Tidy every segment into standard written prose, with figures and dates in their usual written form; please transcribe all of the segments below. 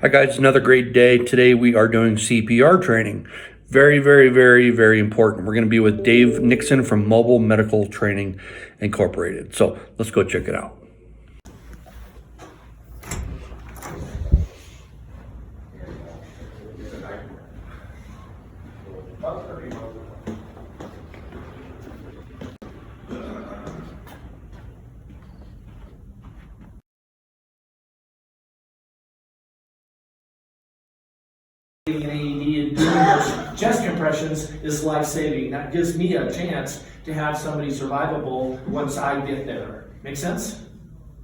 Hi guys, another great day. Today we are doing CPR training. Very, very, very, very important. We're going to be with Dave Nixon from Mobile Medical Training Incorporated. So let's go check it out. An AED and doing those chest compressions is life-saving. That gives me a chance to have somebody survivable once I get there. Make sense?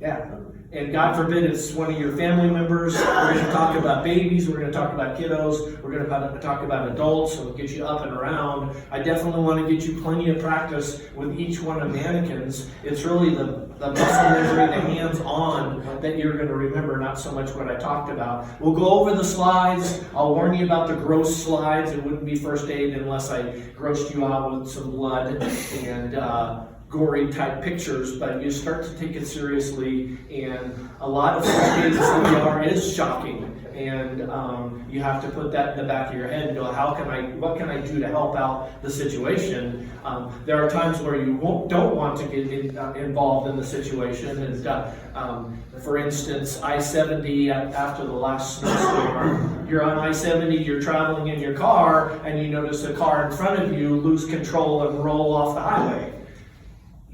Yeah. And God forbid it's one of your family members. We're going to talk about babies. We're going to talk about kiddos. We're going to talk about adults. So we'll get you up and around. I definitely want to get you plenty of practice with each one of mannequins. It's really the muscle memory, the hands-on that you're going to remember, not so much what I talked about. We'll go over the slides. I'll warn you about the gross slides. It wouldn't be first aid unless I grossed you out with some blood and gory type pictures, but you start to take it seriously, and a lot of first aid CPR is shocking, and you have to put that in the back of your head and go, what can I do to help out the situation? There are times where you don't want to get involved in the situation, and for instance, I-70 after the last snowstorm, you're on I-70, you're traveling in your car, and you notice a car in front of you lose control and roll off the highway.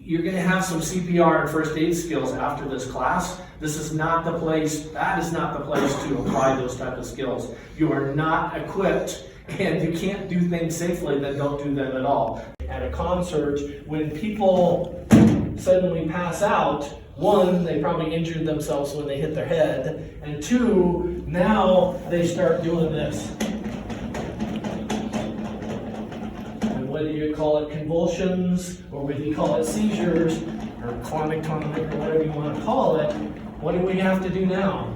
You're going to have some CPR and first aid skills after this class. This is not the place, that is not the place to apply those type of skills. You are not equipped, and you can't do things safely, then don't do them at all. At a concert, when people suddenly pass out, one, they probably injured themselves when they hit their head, and two, now they start doing this. Whether you call it convulsions, or whether you call it seizures, or clonic tonic, or whatever you want to call it, what do we have to do now?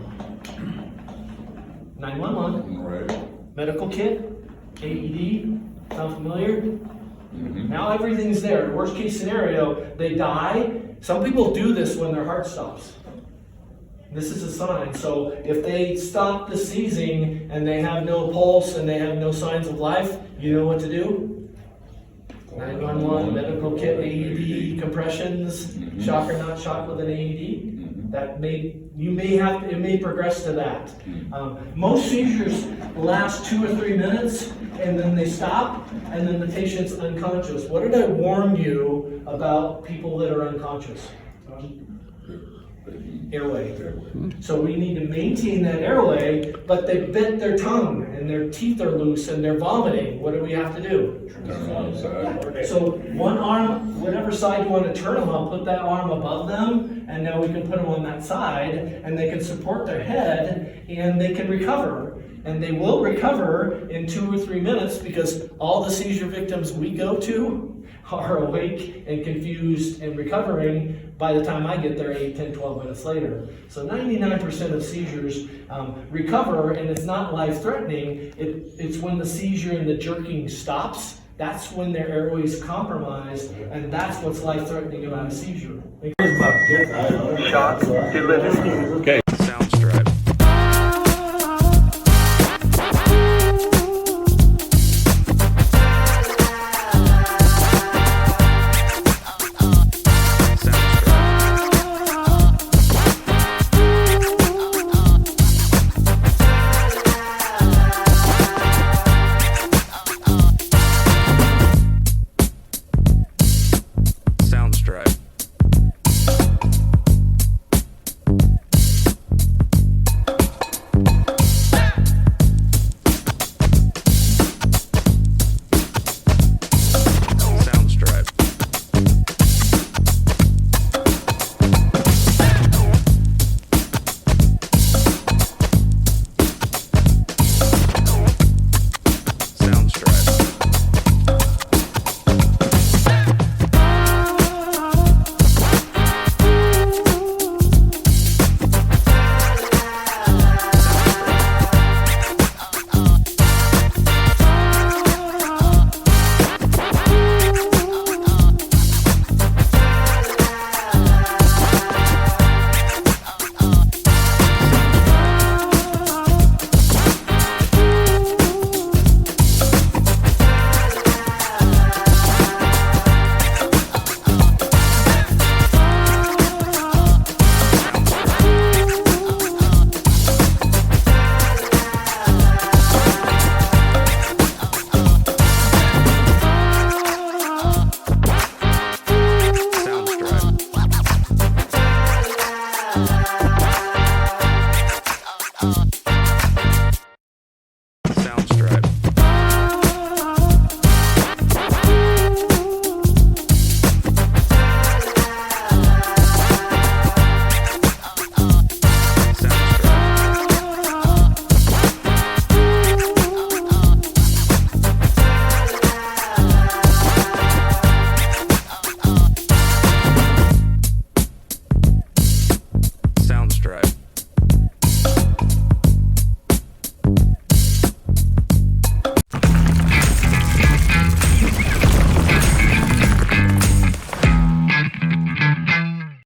911, right. Medical kit, AED, sound familiar? Mm-hmm. Now everything's there. Worst case scenario, they die. Some people do this when their heart stops. This is a sign. So if they stop the seizing and they have no pulse and they have no signs of life, you know what to do? 911, medical kit, AED, compressions, shock or not shock with an AED. That it may progress to that. Most seizures last 2 or 3 minutes, and then they stop, and then the patient's unconscious. What did I warn you about people that are unconscious? Airway. So we need to maintain that airway, but they bit their tongue and their teeth are loose and they're vomiting. What do we have to do? So one arm, whatever side you want to turn them on, put that arm above them, and now we can put them on that side, and they can support their head and they can recover. And they will recover in 2 or 3 minutes, because all the seizure victims we go to are awake and confused and recovering by the time I get there 8, 10, 12 minutes later. So 99% of seizures recover, and it's not life-threatening. It's when the seizure and the jerking stops. That's when their airway is compromised, and that's what's life-threatening about a seizure. Okay. Sounds